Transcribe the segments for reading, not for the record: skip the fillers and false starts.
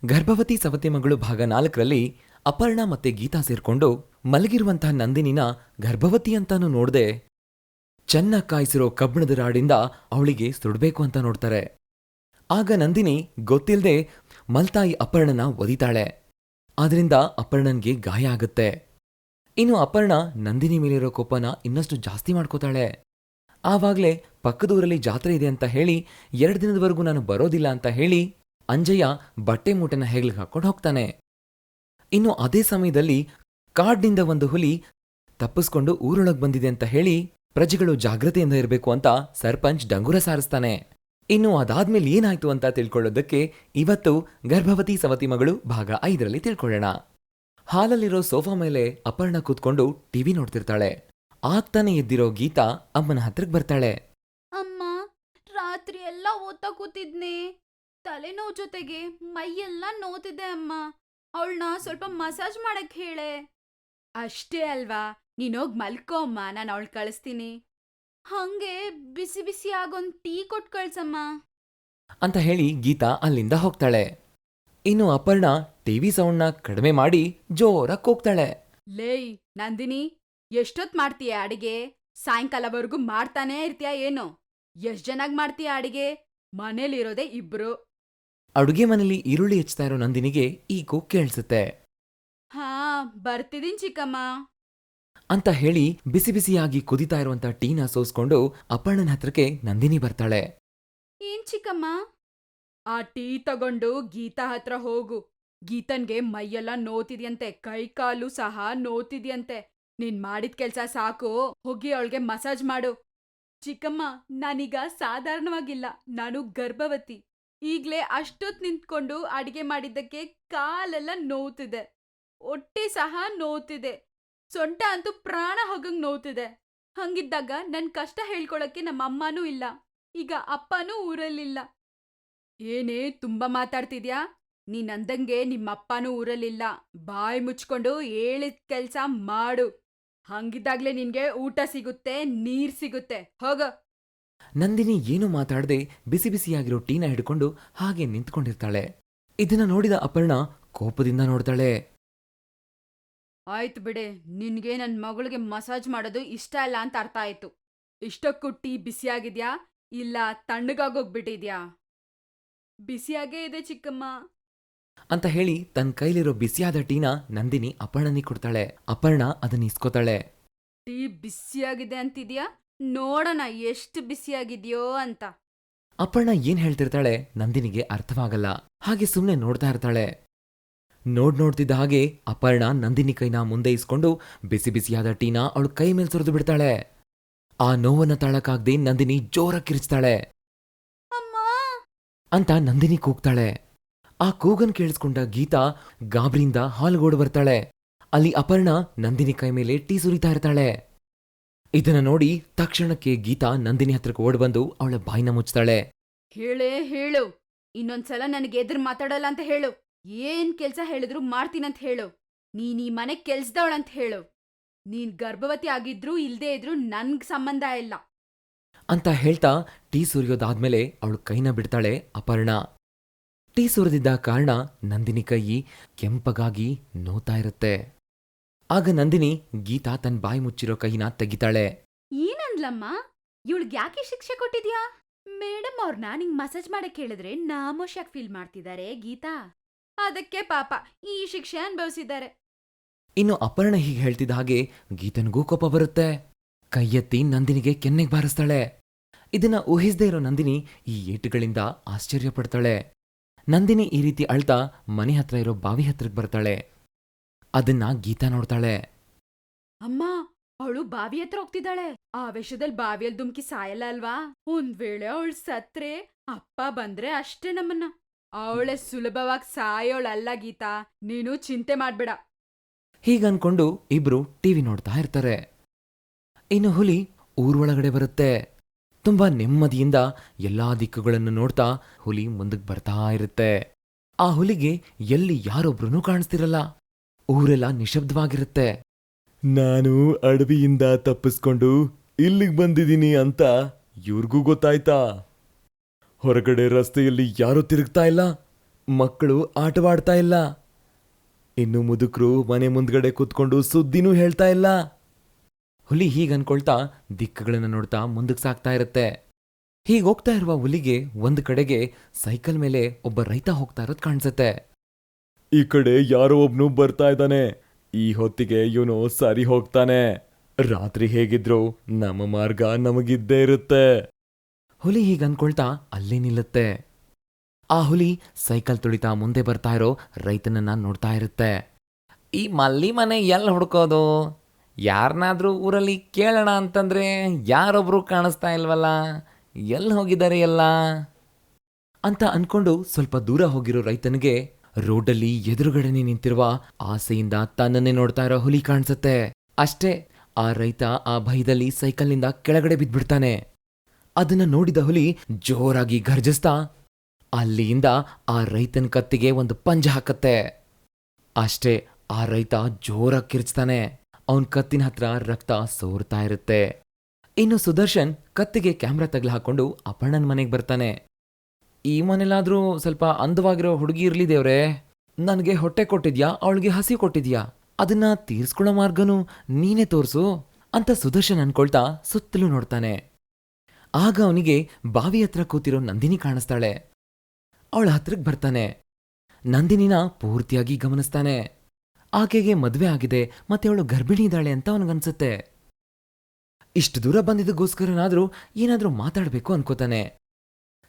ಗರ್ಭವತಿ ಸವತಿ ಮಗಳು ಭಾಗ 4ರಲ್ಲಿ ಅಪರ್ಣ ಮತ್ತೆ ಗೀತಾ ಸೇರ್ಕೊಂಡು ಮಲಗಿರುವಂತಹ ನಂದಿನಿನ ಗರ್ಭವತಿ ಅಂತಾನು ನೋಡ್ದೆ ಚೆನ್ನಾಗಿ ಕಾಯಿಸಿರೋ ಕಬ್ಬಿಣದ ರಾಡಿಂದ ಅವಳಿಗೆ ಸುಡ್ಬೇಕು ಅಂತ ನೋಡ್ತಾರೆ. ಆಗ ನಂದಿನಿ ಗೊತ್ತಿಲ್ಲದೆ ಮಲ್ತಾಯಿ ಅಪರ್ಣನ ಒದಿತಾಳೆ. ಆದ್ರಿಂದ ಅಪರ್ಣನ್ಗೆ ಗಾಯ ಆಗುತ್ತೆ. ಇನ್ನು ಅಪರ್ಣ ನಂದಿನಿ ಮೇಲಿರೋ ಕೋಪನ ಇನ್ನಷ್ಟು ಜಾಸ್ತಿ ಮಾಡ್ಕೋತಾಳೆ. ಆವಾಗ್ಲೇ ಪಕ್ಕದೂರಲ್ಲಿ ಜಾತ್ರೆ ಇದೆ ಅಂತ ಹೇಳಿ 2 ದಿನದವರೆಗೂ ನಾನು ಬರೋದಿಲ್ಲ ಅಂತ ಹೇಳಿ ಅಂಜಯ್ಯ ಬಟ್ಟೆ ಮೂಟೆನ ಹೆಗ್ಲಿಗೆ ಹಾಕೊಂಡು ಹೋಗ್ತಾನೆ. ಇನ್ನು ಅದೇ ಸಮಯದಲ್ಲಿ ಕಾಡ್ನಿಂದ ಒಂದು ಹುಲಿ ತಪ್ಪಿಸ್ಕೊಂಡು ಊರೊಳಗ್ ಬಂದಿದೆ ಅಂತ ಹೇಳಿ ಪ್ರಜೆಗಳು ಜಾಗೃತೆಯಿಂದ ಇರಬೇಕು ಅಂತ ಸರ್ಪಂಚ್ ಡಂಗುರ ಸಾರಿಸ್ತಾನೆ. ಇನ್ನು ಅದಾದ್ಮೇಲೆ ಏನಾಯ್ತು ಅಂತ ತಿಳ್ಕೊಳ್ಳೋದಕ್ಕೆ ಇವತ್ತು ಗರ್ಭವತಿ ಸವತಿ ಮಗಳು ಭಾಗ 5ರಲ್ಲಿ ತಿಳ್ಕೊಳ್ಳೋಣ. ಹಾಲಲ್ಲಿರೋ ಸೋಫಾ ಮೇಲೆ ಅಪರ್ಣ ಕೂತ್ಕೊಂಡು ಟಿವಿ ನೋಡ್ತಿರ್ತಾಳೆ. ಆಗ್ತಾನೆ ಎದ್ದಿರೋ ಗೀತಾ ಅಮ್ಮನ ಹತ್ರಕ್ ಬರ್ತಾಳೆ. ಅಮ್ಮ, ರಾತ್ರಿ ಎಲ್ಲ ಓದ್ತಾ ಕೂತಿದ್ನೆ. ತಲೆನೋವು ಜೊತೆಗೆ ಮೈಯೆಲ್ಲ ನೋತಿದೆ ಅಮ್ಮ. ಅವಳನ್ನ ಸ್ವಲ್ಪ ಮಸಾಜ್ ಮಾಡಕ್ ಹೇಳೆ. ಅಷ್ಟೇ ಅಲ್ವಾ, ನೀನೋಗ್ ಮಲ್ಕೋ ಅಮ್ಮ, ನಾನು ಅವಳು ಕಳಿಸ್ತೀನಿ. ಹಂಗೆ ಬಿಸಿ ಬಿಸಿ ಆಗೊಂದ್ ಟೀ ಕೊಟ್ ಕಳ್ಸಮ್ಮ ಅಂತ ಹೇಳಿ ಗೀತಾ ಅಲ್ಲಿಂದ ಹೋಗ್ತಾಳೆ. ಇನ್ನು ಅಪರ್ಣ ಟಿವಿ ಸೌಂಡ್ನ ಕಡಿಮೆ ಮಾಡಿ ಜೋರಾಗಿ ಕೂಗ್ತಾಳೆ. ಲೇಯ್ ನಂದಿನಿ, ಎಷ್ಟೊತ್ ಮಾಡ್ತೀಯ ಅಡಿಗೆ? ಸಾಯಂಕಾಲವರೆಗೂ ಮಾಡ್ತಾನೇ ಇರ್ತೀಯ ಏನೋ? ಎಷ್ಟ್ ಜನಾಗ್ ಮಾಡ್ತೀಯ ಅಡಿಗೆ? ಮನೇಲಿರೋದೇ 2. ಅಡುಗೆ ಮನೇಲಿ ಈರುಳ್ಳಿ ಹೆಚ್ಚುತ್ತಾ ಇರೋ ನಂದಿನಿಗೆ ಈ ಕೂಗ್ ಕೇಳಿಸುತ್ತೆ. ಹಾ, ಬರ್ತಿದೀನ್ ಚಿಕ್ಕಮ್ಮ ಅಂತ ಹೇಳಿ ಬಿಸಿ ಬಿಸಿಯಾಗಿ ಕುದಿತಾ ಇರುವಂತ ಟೀನ ಸೋಸ್ಕೊಂಡು ಅಪರ್ಣನ ಹತ್ರಕ್ಕೆ ನಂದಿನಿ ಬರ್ತಾಳೆ. ಏನ್ ಚಿಕ್ಕಮ್ಮ? ಆ ಟೀ ತಗೊಂಡು ಗೀತಾ ಹತ್ರ ಹೋಗು. ಗೀತನ್ಗೆ ಮೈಯೆಲ್ಲ ನೋತಿದ್ಯಂತೆ, ಕೈ ಕಾಲು ಸಹ ನೋತಿದ್ಯಂತೆ. ನೀನ್ ಮಾಡಿದ ಕೆಲ್ಸ ಸಾಕು, ಹೋಗಿ ಅವಳಿಗೆ ಮಸಾಜ್ ಮಾಡು. ಚಿಕ್ಕಮ್ಮ, ನಾನೀಗ ಸಾಧಾರಣವಾಗಿಲ್ಲ, ನಾನು ಗರ್ಭವತಿ. ಈಗ್ಲೇ ಅಷ್ಟೊತ್ ನಿಂತ್ಕೊಂಡು ಅಡಿಗೆ ಮಾಡಿದ್ದಕ್ಕೆ ಕಾಲೆಲ್ಲ ನೋವ್ತಿದೆ, ಹೊಟ್ಟೆ ಸಹ ನೋವ್ತಿದೆ, ಸೊಂಟ ಅಂತೂ ಪ್ರಾಣ ಹೋಗಂಗ್ ನೋವ್ತಿದೆ. ಹಂಗಿದ್ದಾಗ ನನ್ ಕಷ್ಟ ಹೇಳ್ಕೊಳಕ್ಕೆ ನಮ್ಮ ಅಮ್ಮನೂ ಇಲ್ಲ, ಈಗ ಅಪ್ಪನೂ ಊರಲ್ಲಿಲ್ಲ. ಏನೇ ತುಂಬಾ ಮಾತಾಡ್ತಿದ್ಯಾ? ನೀನ್ ಅಂದಂಗೆ ನಿಮ್ಮಪ್ಪನೂ ಊರಲ್ಲಿಲ್ಲ. ಬಾಯಿ ಮುಚ್ಕೊಂಡು ಹೇಳಿದ ಕೆಲ್ಸ ಮಾಡು. ಹಂಗಿದ್ದಾಗ್ಲೇ ನಿನ್ಗೆ ಊಟ ಸಿಗುತ್ತೆ, ನೀರ್ ಸಿಗುತ್ತೆ. ಹೋಗ. ನಂದಿನಿ ಏನು ಮಾತಾಡದೆ ಬಿಸಿ ಬಿಸಿಯಾಗಿರೋ ಟೀನ ಹಿಡ್ಕೊಂಡು ಹಾಗೆ ನಿಂತ್ಕೊಂಡಿರ್ತಾಳೆ. ಇದನ್ನ ನೋಡಿದ ಅಪರ್ಣ ಕೋಪದಿಂದ ನೋಡ್ತಾಳೆ. ಆಯ್ತು ಬಿಡೆ, ನಿನ್ಗೆ ನನ್ ಮಗಳಿಗೆ ಮಸಾಜ್ ಮಾಡೋದು ಇಷ್ಟ ಇಲ್ಲ ಅಂತ ಅರ್ಥ ಆಯ್ತು. ಇಷ್ಟಕ್ಕೂ ಟೀ ಬಿಸಿಯಾಗಿದ್ಯಾ ಇಲ್ಲ ತಣ್ಣಗಾಗೋಗ್ಬಿಟ್ಟಿದ್ಯಾ? ಬಿಸಿಯಾಗೇ ಇದೆ ಚಿಕ್ಕಮ್ಮ ಅಂತ ಹೇಳಿ ತನ್ನ ಕೈಲಿರೋ ಬಿಸಿಯಾದ ಟೀನ ನಂದಿನಿ ಅಪರ್ಣನಿಗೆ ಕೊಡ್ತಾಳೆ. ಅಪರ್ಣ ಅದನ್ನ ಇಸ್ಕೋತಾಳೆ. ಟೀ ಬಿಸಿಯಾಗಿದೆ ಅಂತಿದ್ಯಾ? ನೋಡೋಣ ಎಷ್ಟು ಬಿಸಿಯಾಗಿದ್ಯೋ ಅಂತ. ಅಪರ್ಣ ಏನ್ ಹೇಳ್ತಿರ್ತಾಳೆ ನಂದಿನಿಗೆ ಅರ್ಥವಾಗಲ್ಲ. ಹಾಗೆ ಸುಮ್ನೆ ನೋಡ್ತಾ ಇರ್ತಾಳೆ. ನೋಡ್ತಿದ್ದ ಹಾಗೆ ಅಪರ್ಣ ನಂದಿನಿ ಕೈನ ಮುಂದೆ ಇಸ್ಕೊಂಡು ಬಿಸಿ ಬಿಸಿಯಾದ ಟೀನ ಅವಳು ಕೈ ಮೇಲೆ ಸುರಿದು ಬಿಡ್ತಾಳೆ. ಆ ನೋವನ್ನ ತಾಳಕ್ಕಾಗ್ದೆ ನಂದಿನಿ ಜೋರಾಗಿ ಕಿರಿಚ್ತಾಳೆ. ಅಂತ ನಂದಿನಿ ಕೂಗ್ತಾಳೆ. ಆ ಕೂಗನ್ ಕೇಳಿಸ್ಕೊಂಡ ಗೀತಾ ಗಾಬ್ರಿಯಿಂದ ಹಾಲ್ಗೋಡ್ ಬರ್ತಾಳೆ. ಅಲ್ಲಿ ಅಪರ್ಣ ನಂದಿನಿ ಕೈ ಮೇಲೆ ಟೀ ಸುರಿತಾ ಇರ್ತಾಳೆ. ಇದನ್ನ ನೋಡಿ ತಕ್ಷಣಕ್ಕೆ ಗೀತಾ ನಂದಿನಿ ಹತ್ರಕ್ಕೆ ಓಡ್ಬಂದು ಅವಳ ಬಾಯಿನ ಮುಚ್ತಾಳೆ. ಹೇಳು, ಇನ್ನೊಂದ್ಸಲ ನನಗೆ ಎದುರು ಮಾತಾಡಲ್ಲ ಅಂತ ಹೇಳು. ಏನ್ ಕೆಲ್ಸ ಹೇಳಿದ್ರು ಮಾಡ್ತೀನಂತ ಹೇಳು. ನೀನ್ ಈ ಮನೆ ಕೆಲ್ಸದವಳಂತ ಹೇಳು. ನೀನ್ ಗರ್ಭವತಿ ಆಗಿದ್ರು ಇಲ್ದೇ ಇದ್ರು ನನ್ಗ್ ಸಂಬಂಧ ಇಲ್ಲ ಅಂತ ಹೇಳ್ತಾ ಟೀ ಸುರಿಯೋದಾದ್ಮೇಲೆ ಅವಳು ಕೈನ ಬಿಡ್ತಾಳೆ ಅಪರ್ಣ. ಟೀ ಸುರಿದಿದ್ದ ಕಾರಣ ನಂದಿನಿ ಕೈ ಕೆಂಪಗಾಗಿ ನೋತಾ ಇರುತ್ತೆ. ಆಗ ನಂದಿನಿ ಗೀತಾ ತನ್ನ ಬಾಯಿ ಮುಚ್ಚಿರೋ ಕೈನ ತೆಗಿತಾಳೆ. ಏನಂದ್ಲಮ್ಮ? ಇವಳಿಗೆ ಯಾಕೆ ಶಿಕ್ಷೆ ಕೊಟ್ಟಿದ್ಯಾ? ಮೇಡಮ್ ಅವ್ರನ್ನ ನಿಂಗ್ ಮಸಾಜ್ ಮಾಡಕ್ ಹೇಳಿದ್ರೆ ನಾಮೋಷಾಗ್ ಫೀಲ್ ಮಾಡ್ತಿದ್ದಾರೆ ಗೀತಾ. ಅದಕ್ಕೆ ಪಾಪ ಈ ಶಿಕ್ಷೆ ಅನುಭವಿಸಿದ್ದಾರೆ. ಇನ್ನು ಅಪರ್ಣ ಹೀಗೆ ಹೇಳ್ತಿದ್ದ ಹಾಗೆ ಗೀತನಿಗೂ ಕೋಪ ಬರುತ್ತೆ. ಕೈ ಎತ್ತಿ ನಂದಿನಿಗೆ ಕೆನ್ನೆಗೆ ಬಾರಿಸ್ತಾಳೆ. ಇದನ್ನ ಊಹಿಸದೇ ಇರೋ ನಂದಿನಿ ಈ ಏಟುಗಳಿಂದ ಆಶ್ಚರ್ಯ ಪಡ್ತಾಳೆ. ನಂದಿನಿ ಈ ರೀತಿ ಅಳ್ತಾ ಮನೆ ಹತ್ರ ಇರೋ ಬಾವಿ ಹತ್ರಕ್ಕೆ ಬರ್ತಾಳೆ. ಅದನ್ನ ಗೀತಾ ನೋಡ್ತಾಳೆ. ಅಮ್ಮ, ಅವಳು ಬಾವಿ ಹತ್ರ ಹೋಗ್ತಿದ್ದಾಳೆ. ಆ ವೇಷದಲ್ಲಿ ಬಾವಿಯಲ್ಲಿ ಧುಮ್ಕಿ ಸಾಯಲ್ಲ ಅಲ್ವಾ? ಒಂದ್ ವೇಳೆ ಅವಳು ಸತ್ರೆ ಅಪ್ಪ ಬಂದ್ರೆ ಅಷ್ಟೇ ನಮ್ಮನ್ನ. ಅವಳೆ ಸುಲಭವಾಗಿ ಸಾಯೋಳಲ್ಲ ಗೀತಾ, ನೀನು ಚಿಂತೆ ಮಾಡ್ಬೇಡ. ಹೀಗನ್ಕೊಂಡು ಇಬ್ರು ಟಿವಿ ನೋಡ್ತಾ ಇರ್ತಾರೆ. ಇನ್ನು ಹುಲಿ ಊರೊಳಗಡೆ ಬರುತ್ತೆ. ತುಂಬಾ ನೆಮ್ಮದಿಯಿಂದ ಎಲ್ಲಾ ದಿಕ್ಕುಗಳನ್ನು ನೋಡ್ತಾ ಹುಲಿ ಮುಂದಕ್ಕೆ ಬರ್ತಾ ಇರುತ್ತೆ. ಆ ಹುಲಿಗೆ ಎಲ್ಲಿ ಯಾರೊಬ್ರು ಕಾಣಿಸ್ತಿರಲ್ಲ. ಊರೆಲ್ಲ ನಿಶಬ್ದವಾಗಿರುತ್ತೆ. ನಾನು ಅಡವಿಯಿಂದ ತಪ್ಪಿಸ್ಕೊಂಡು ಇಲ್ಲಿಗೆ ಬಂದಿದ್ದೀನಿ ಅಂತ ಇವ್ರಿಗೂ ಗೊತ್ತಾಯ್ತಾ? ಹೊರಗಡೆ ರಸ್ತೆಯಲ್ಲಿ ಯಾರೂ ತಿರುಗ್ತಾ ಇಲ್ಲ, ಮಕ್ಕಳು ಆಟವಾಡ್ತಾ ಇಲ್ಲ. ಇನ್ನು ಮುದುಕರು ಮನೆ ಮುಂದ್ಗಡೆ ಕೂತ್ಕೊಂಡು ಸುದ್ದಿನೂ ಹೇಳ್ತಾ ಇಲ್ಲ. ಹುಲಿ ಹೀಗನ್ಕೊಳ್ತಾ ದಿಕ್ಕುಗಳನ್ನ ನೋಡ್ತಾ ಮುಂದಕ್ಕೆ ಸಾಗ್ತಾ ಇರುತ್ತೆ. ಹೀಗೋಗ್ತಾ ಇರುವ ಹುಲಿಗೆ ಒಂದ್ ಕಡೆಗೆ ಸೈಕಲ್ ಮೇಲೆ ಒಬ್ಬ ರೈತ ಹೋಗ್ತಾ ಇರೋದ್ ಕಾಣಿಸುತ್ತೆ. ಈ ಕಡೆ ಯಾರೋ ಒಬ್ನು ಬರ್ತಾ ಇದ್ದಾನೆ. ಈ ಹೊತ್ತಿಗೆ ಇವನು ಸರಿ ಹೋಗ್ತಾನೆ. ರಾತ್ರಿ ಹೇಗಿದ್ರು ನಮ್ಮ ಮಾರ್ಗ ನಮಗಿದ್ದೇ ಇರುತ್ತೆ. ಹುಲಿ ಹೀಗನ್ಕೊಳ್ತಾ ಅಲ್ಲೇ ನಿಲ್ಲುತ್ತೆ. ಆ ಹುಲಿ ಸೈಕಲ್ ತುಳಿತಾ ಮುಂದೆ ಬರ್ತಾ ಇರೋ ರೈತನನ್ನ ನೋಡ್ತಾ ಇರುತ್ತೆ. ಈ ಮಲ್ಲಿ ಮನೆ ಎಲ್ಲಿ ಹುಡ್ಕೋದು? ಯಾರನ್ನಾದ್ರೂ ಊರಲ್ಲಿ ಕೇಳೋಣ ಅಂತಂದ್ರೆ ಯಾರೊಬ್ರು ಕಾಣಿಸ್ತಾ ಇಲ್ವಲ್ಲ, ಎಲ್ಲಿ ಹೋಗಿದ್ದಾರೆ ಎಲ್ಲ ಅಂತ ಅನ್ಕೊಂಡು ಸ್ವಲ್ಪ ದೂರ ಹೋಗಿರೋ ರೈತನಿಗೆ ರೋಡಲ್ಲಿ ಎದುರುಗಡೆನೆ ನಿಂತಿರುವ ಆಸೆಯಿಂದ ತನ್ನನ್ನೇ ನೋಡ್ತಾ ಇರೋ ಹುಲಿ ಕಾಣಿಸುತ್ತೆ. ಅಷ್ಟೇ, ಆ ರೈತ ಆ ಭಯದಲ್ಲಿ ಸೈಕಲ್ನಿಂದ ಕೆಳಗಡೆ ಬಿದ್ಬಿಡ್ತಾನೆ. ಅದನ್ನ ನೋಡಿದ ಹುಲಿ ಜೋರಾಗಿ ಗರ್ಜಿಸ್ತಾ ಅಲ್ಲಿಂದ ಆ ರೈತನ ಕತ್ತಿಗೆ ಒಂದು ಪಂಜ ಹಾಕತ್ತೆ. ಅಷ್ಟೇ, ಆ ರೈತ ಜೋರಾಗಿ ಕಿರ್ಚ್ತಾನೆ. ಅವನ್ ಕತ್ತಿನ ಹತ್ರ ರಕ್ತ ಸೋರ್ತಾ ಇರುತ್ತೆ. ಇನ್ನು ಸುದರ್ಶನ್ ಕತ್ತಿಗೆ ಕ್ಯಾಮ್ರಾ ತಗ್ಲು ಹಾಕೊಂಡು ಅಪರ್ಣನ್ ಮನೆಗೆ ಬರ್ತಾನೆ. ಈ ಮನೇಲಾದ್ರೂ ಸ್ವಲ್ಪ ಅಂದವಾಗಿರೋ ಹುಡುಗಿ ಇರ್ಲಿ ದೇವ್ರೆ. ನನ್ಗೆ ಹೊಟ್ಟೆ ಕೊಟ್ಟಿದ್ಯಾ, ಅವಳಿಗೆ ಹಸಿ ಕೊಟ್ಟಿದ್ಯಾ, ಅದನ್ನ ತೀರ್ಸ್ಕೊಳ್ಳೋ ಮಾರ್ಗನೂ ನೀನೇ ತೋರ್ಸು ಅಂತ ಸುದರ್ಶನ್ ಅನ್ಕೊಳ್ತಾ ಸುತ್ತಲೂ ನೋಡ್ತಾನೆ. ಆಗ ಅವನಿಗೆ ಬಾವಿ ಹತ್ರ ಕೂತಿರೋ ನಂದಿನಿ ಕಾಣಿಸ್ತಾಳೆ. ಅವಳ ಹತ್ರಕ್ಕೆ ಬರ್ತಾನೆ. ನಂದಿನಿನ ಪೂರ್ತಿಯಾಗಿ ಗಮನಿಸ್ತಾನೆ. ಆಕೆಗೆ ಮದ್ವೆ ಆಗಿದೆ ಮತ್ತೆ ಅವಳು ಗರ್ಭಿಣಿ ಇದ್ದಾಳೆ ಅಂತ ಅವನಿಗನ್ಸುತ್ತೆ. ಇಷ್ಟು ದೂರ ಬಂದಿದ್ದಕ್ಕೋಸ್ಕರನಾದ್ರೂ ಏನಾದ್ರೂ ಮಾತಾಡ್ಬೇಕು ಅನ್ಕೋತಾನೆ.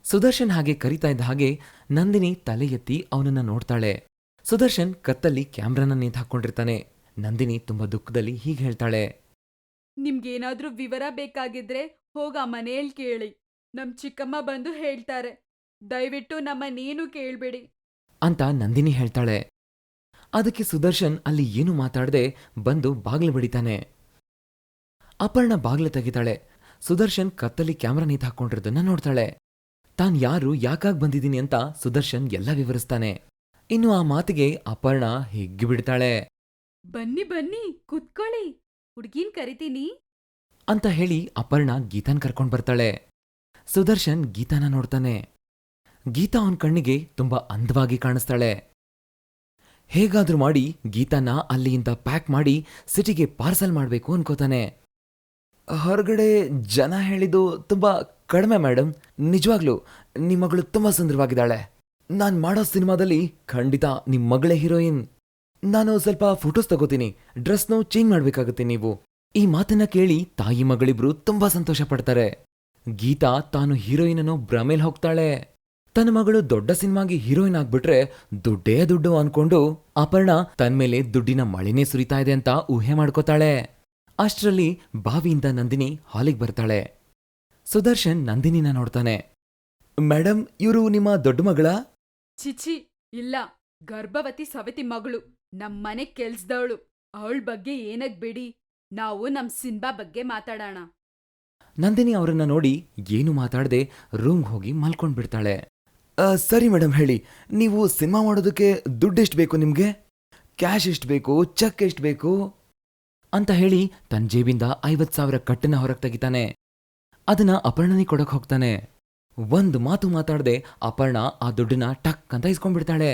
ಸುದರ್ಶನ್ ಹಾಗೆ ಕರಿತಾ ಇದ್ದ ಹಾಗೆ ನಂದಿನಿ ತಲೆ ಎತ್ತಿ ಅವನನ್ನ ನೋಡ್ತಾಳೆ. ಸುದರ್ಶನ್ ಕತ್ತಲ್ಲಿ ಕ್ಯಾಮ್ರಾನ ನೇತು ಹಾಕೊಂಡಿರ್ತಾನೆ. ನಂದಿನಿ ತುಂಬಾ ದುಃಖದಲ್ಲಿ ಹೀಗೆ ಹೇಳ್ತಾಳೆ. ನಿಮ್ಗೇನಾದ್ರೂ ವಿವರ ಬೇಕಾಗಿದ್ರೆ ಹೋಗ ಮನೇಲಿ ಕೇಳಿ. ನಮ್ ಚಿಕ್ಕಮ್ಮ ಬಂದು ಹೇಳ್ತಾರೆ. ದಯವಿಟ್ಟು ನಮ್ಮನ್ನೇನು ಕೇಳ್ಬೇಡಿ ಅಂತ ನಂದಿನಿ ಹೇಳ್ತಾಳೆ. ಅದಕ್ಕೆ ಸುದರ್ಶನ್ ಅಲ್ಲಿ ಏನು ಮಾತಾಡದೆ ಬಂದು ಬಾಗ್ಲು ಬಡಿತಾನೆ. ಅಪರ್ಣ ಬಾಗ್ಲು ತೆಗಿತಾಳೆ. ಸುದರ್ಶನ್ ಕತ್ತಲ್ಲಿ ಕ್ಯಾಮ್ರಾ ನೇತು ಹಾಕೊಂಡಿರೋದನ್ನ ನೋಡ್ತಾಳೆ. ತಾನ್ ಯಾರು, ಯಾಕಾಗ್ ಬಂದಿದ್ದೀನಿ ಅಂತ ಸುದರ್ಶನ್ ಎಲ್ಲ ವಿವರಿಸ್ತಾನೆ. ಇನ್ನು ಆ ಮಾತಿಗೆ ಅಪರ್ಣ ಹಿಗ್ಗಿ ಬಿಡ್ತಾಳೆ. ಬನ್ನಿ ಬನ್ನಿ ಕುತ್ಕೊಳ್ಳಿ, ಹುಡ್ಗಿನ್ ಕರಿತೀನಿ ಅಂತ ಹೇಳಿ ಅಪರ್ಣ ಗೀತಾನ್ ಕರ್ಕೊಂಡ್ ಬರ್ತಾಳೆ. ಸುದರ್ಶನ್ ಗೀತಾನ ನೋಡ್ತಾನೆ. ಗೀತಾ ಅವನ್ ಕಣ್ಣಿಗೆ ತುಂಬಾ ಅಂದವಾಗಿ ಕಾಣಿಸ್ತಾಳೆ. ಹೇಗಾದ್ರೂ ಮಾಡಿ ಗೀತಾನ ಅಲ್ಲಿಂದ ಪ್ಯಾಕ್ ಮಾಡಿ ಸಿಟಿಗೆ ಪಾರ್ಸಲ್ ಮಾಡ್ಬೇಕು ಅನ್ಕೋತಾನೆ. ಹೊರಗಡೆ ಜನ ಹೇಳಿದ್ದು ತುಂಬಾ ಕಡಿಮೆ ಮೇಡಮ್. ನಿಜವಾಗ್ಲೂ ನಿಮ್ ಮಗಳು ತುಂಬಾ ಸುಂದರವಾಗಿದ್ದಾಳೆ. ನಾನ್ ಮಾಡೋ ಸಿನಿಮಾದಲ್ಲಿ ಖಂಡಿತ ನಿಮ್ ಮಗಳೇ ಹೀರೋಯಿನ್. ನಾನು ಸ್ವಲ್ಪ ಫೋಟೋಸ್ ತಗೋತೀನಿ, ಡ್ರೆಸ್ನು ಚೇಂಜ್ ಮಾಡ್ಬೇಕಾಗುತ್ತೆ ನೀವು. ಈ ಮಾತನ್ನ ಕೇಳಿ ತಾಯಿ ಮಗಳಿಬ್ರು ತುಂಬಾ ಸಂತೋಷ ಪಡ್ತಾರೆ. ಗೀತಾ ತಾನು ಹೀರೋಯಿನ್ ಅನ್ನೋ ಭ್ರಮೇಲ್ ಹೋಗ್ತಾಳೆ. ತನ್ನ ಮಗಳು ದೊಡ್ಡ ಸಿನಿಮಾಗೆ ಹೀರೋಯಿನ್ ಆಗ್ಬಿಟ್ರೆ ದುಡ್ಡೇ ದುಡ್ಡು ಅನ್ಕೊಂಡು ಅಪರ್ಣ ತನ್ಮೇಲೆ ದುಡ್ಡಿನ ಮಳೆನೇ ಸುರಿತಾ ಇದೆ ಅಂತ ಊಹೆ ಮಾಡ್ಕೋತಾಳೆ. ಅಷ್ಟರಲ್ಲಿ ಬಾವಿಯಿಂದ ನಂದಿನಿ ಹಾಲಿಗೆ ಬರ್ತಾಳೆ. ಸುದರ್ಶನ್ ನಂದಿನಿನ ನೋಡ್ತಾನೆ. ಮೇಡಮ್, ಇವರು ನಿಮ್ಮ ದೊಡ್ಡ ಮಗಳ? ಚಿಚಿ ಇಲ್ಲ, ಗರ್ಭವತಿ ಸವತಿ ಮಗಳು, ನಮ್ಮನೆ ಕೆಲ್ಸದವಳು. ಅವಳ ಬಗ್ಗೆ ಏನಕ್ ಬಿಡಿ, ನಾವು ನಮ್ ಸಿನ್ಬಾ ಬಗ್ಗೆ ಮಾತಾಡೋಣ. ನಂದಿನಿ ಅವರನ್ನ ನೋಡಿ ಏನು ಮಾತಾಡದೆ ರೂಮ್ಗೆ ಹೋಗಿ ಮಲ್ಕೊಂಡ್ಬಿಡ್ತಾಳೆ. ಸರಿ ಮೇಡಮ್, ಹೇಳಿ, ನೀವು ಸಿನಿಮಾ ಮಾಡೋದಕ್ಕೆ ದುಡ್ಡೆಷ್ಟು ಬೇಕು ನಿಮ್ಗೆ? ಕ್ಯಾಶ್ ಎಷ್ಟು ಬೇಕು, ಚೆಕ್ ಎಷ್ಟು ಬೇಕು ಅಂತ ಹೇಳಿ ತನ್ನ ಜೇಬಿಂದ 50,000 ಕಟ್ಟನ್ನ ಹೊರಗೆ ತೆಗಿತಾನೆ. ಅದನ್ನ ಅಪರ್ಣನಿಗೆ ಕೊಡಕ್ ಹೋಗ್ತಾನೆ. ಒಂದು ಮಾತು ಮಾತಾಡದೆ ಅಪರ್ಣ ಆ ದುಡ್ಡನ್ನ ಟಕ್ ಅಂತ ಇಸ್ಕೊಂಡ್ಬಿಡ್ತಾಳೆ.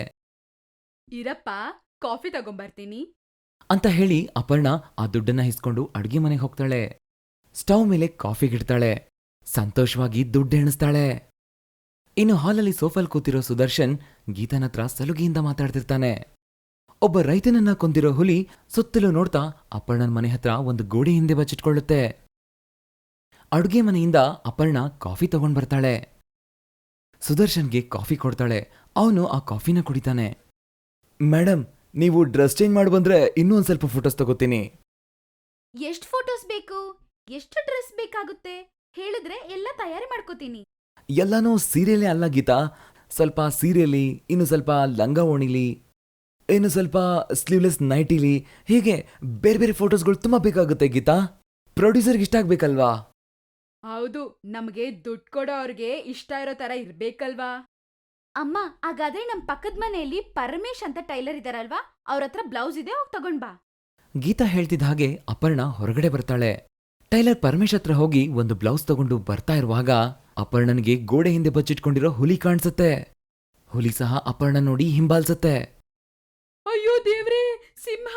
ಇರಪ್ಪ, ಕಾಫಿ ತಗೊಂಬರ್ತೀನಿ ಅಂತ ಹೇಳಿ ಅಪರ್ಣ ಆ ದುಡ್ಡನ್ನ ಇಸ್ಕೊಂಡು ಅಡ್ಗೆ ಮನೆಗೆ ಹೋಗ್ತಾಳೆ. ಸ್ಟವ್ ಮೇಲೆ ಕಾಫಿಗಿಡ್ತಾಳೆ. ಸಂತೋಷವಾಗಿ ದುಡ್ಡು ಎಣಿಸ್ತಾಳೆ. ಇನ್ನು ಹಾಲಲ್ಲಿ ಸೋಫಲ್ ಕೂತಿರೋ ಸುದರ್ಶನ್ ಗೀತನ ಹತ್ರ ಸಲುಗೆಯಿಂದ ಮಾತಾಡ್ತಿರ್ತಾನೆ. ಒಬ್ಬ ರೈತನನ್ನ ಕೊಂದಿರೋ ಹುಲಿ ಸುತ್ತಲೂ ನೋಡ್ತಾ ಅಪರ್ಣನ್ ಮನೆ ಹತ್ರ ಒಂದು ಗೋಡೆ ಹಿಂದೆ ಬಚ್ಚಿಟ್ಕೊಳ್ಳುತ್ತೆ. ಅಡುಗೆ ಮನೆಯಿಂದ ಅಪರ್ಣ ಕಾಫಿ ತಗೊಂಡ್ ಬರ್ತಾಳೆ. ಸುದರ್ಶನ್ಗೆ ಕಾಫಿ ಕೊಡ್ತಾಳೆ. ಅವನು ಆ ಕಾಫಿನ ಕುಡಿತಾನೆ. ಮೇಡಮ್, ನೀವು ಡ್ರೆಸ್ ಚೇಂಜ್ ಮಾಡಿ ಬಂದ್ರೆ ಇನ್ನೂ ಒಂದ್ ಸ್ವಲ್ಪ ಫೋಟೋಸ್ ತಗೋತೀನಿ. ಎಷ್ಟ್ ಫೋಟೋಸ್ ಬೇಕು? ಎಷ್ಟು ಡ್ರೆಸ್ ಬೇಕಾಗುತ್ತೆ ಹೇಳಿದ್ರೆ ಎಲ್ಲ ತಯಾರಿ ಮಾಡ್ಕೋತೀನಿ. ಎಲ್ಲಾನು ಸೀರೆಯಲ್ಲೇ ಅಲ್ಲ ಗೀತಾ. ಸ್ವಲ್ಪ ಸೀರೆಯಲ್ಲಿ, ಇನ್ನು ಸ್ವಲ್ಪ ಲಂಗ ಓಣಿಲಿ, ಇನ್ನು ಸ್ವಲ್ಪ ಸ್ಲೀವ್ಲೆಸ್ ನೈಟಿಲಿ, ಹೀಗೆ ಬೇರೆ ಬೇರೆ ಫೋಟೋಸ್ಗಳು ತುಂಬಾ ಬೇಕಾಗುತ್ತೆ ಗೀತಾ. ಪ್ರೊಡ್ಯೂಸರ್ಗೆ ಇಷ್ಟ ಆಗ್ಬೇಕಲ್ವಾ? ಹೌದು, ನಮ್ಗೆ ದುಡ್ಡು ಕೊಡೋ ಅವ್ರಿಗೆ ಇಷ್ಟ ಇರೋ ತರ ಇರ್ಬೇಕಲ್ವಾ? ಅಮ್ಮ, ಹಾಗಾದ್ರೆ ನಮ್ ಪಕ್ಕದ ಮನೆಯಲ್ಲಿ ಪರಮೇಶ್ ಅಂತ ಟೈಲರ್ ಇದಾರಲ್ವಾ, ಅವ್ರ ಹತ್ರ ಬ್ಲೌಸ್ ಇದೆ, ಹೋಗ್ ತಗೊಂಡ್ ಬಾ. ಗೀತಾ ಹೇಳ್ತಿದ್ದ ಹಾಗೆ ಅಪರ್ಣ ಹೊರಗಡೆ ಬರ್ತಾಳೆ. ಟೈಲರ್ ಪರಮೇಶ್ ಹತ್ರ ಹೋಗಿ ಒಂದು ಬ್ಲೌಸ್ ತಗೊಂಡು ಬರ್ತಾ ಇರುವಾಗ ಅಪರ್ಣನ್ಗೆ ಗೋಡೆ ಹಿಂದೆ ಬಚ್ಚಿಟ್ಕೊಂಡಿರೋ ಹುಲಿ ಕಾಣಿಸುತ್ತೆ. ಹುಲಿ ಸಹ ಅಪರ್ಣ ನೋಡಿ ಹಿಂಬಾಲ್ಸತ್ತೆ. ಅಯ್ಯೋ ದೇವ್ರೇ, ಸಿಂಹ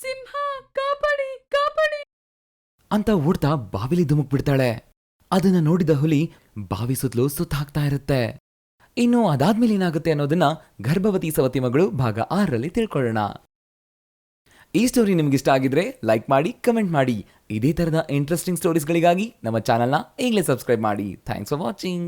ಸಿಂಹ, ಕಾಪಾಡಿ ಕಾಪಾಡಿ ಅಂತ ಓಡ್ತಾ ಬಾವಿಲಿ ಧುಮುಕ್ಬಿಡ್ತಾಳೆ. ಅದನ್ನ ನೋಡಿದ ಹುಲಿ ಬಾವಿ ಸುತ್ತಲೂ ಸುತ್ತ ಹಾಕ್ತಾ ಇರುತ್ತೆ. ಇನ್ನು ಅದಾದ್ಮೇಲೆ ಏನಾಗುತ್ತೆ ಅನ್ನೋದನ್ನ ಗರ್ಭವತಿ ಸವತಿ ಮಗಳು ಭಾಗ 6ರಲ್ಲಿ ತಿಳ್ಕೊಳ್ಳೋಣ. ಈ ಸ್ಟೋರಿ ನಿಮ್ಗಿಷ್ಟ ಆಗಿದ್ರೆ ಲೈಕ್ ಮಾಡಿ, ಕಮೆಂಟ್ ಮಾಡಿ. ಇದೇ ತರದ ಇಂಟ್ರೆಸ್ಟಿಂಗ್ ಸ್ಟೋರೀಸ್ಗಳಿಗಾಗಿ ನಮ್ಮ ಚಾನಲ್ನ ಈಗಲೇ ಸಬ್ಸ್ಕ್ರೈಬ್ ಮಾಡಿ. Thanks for watching.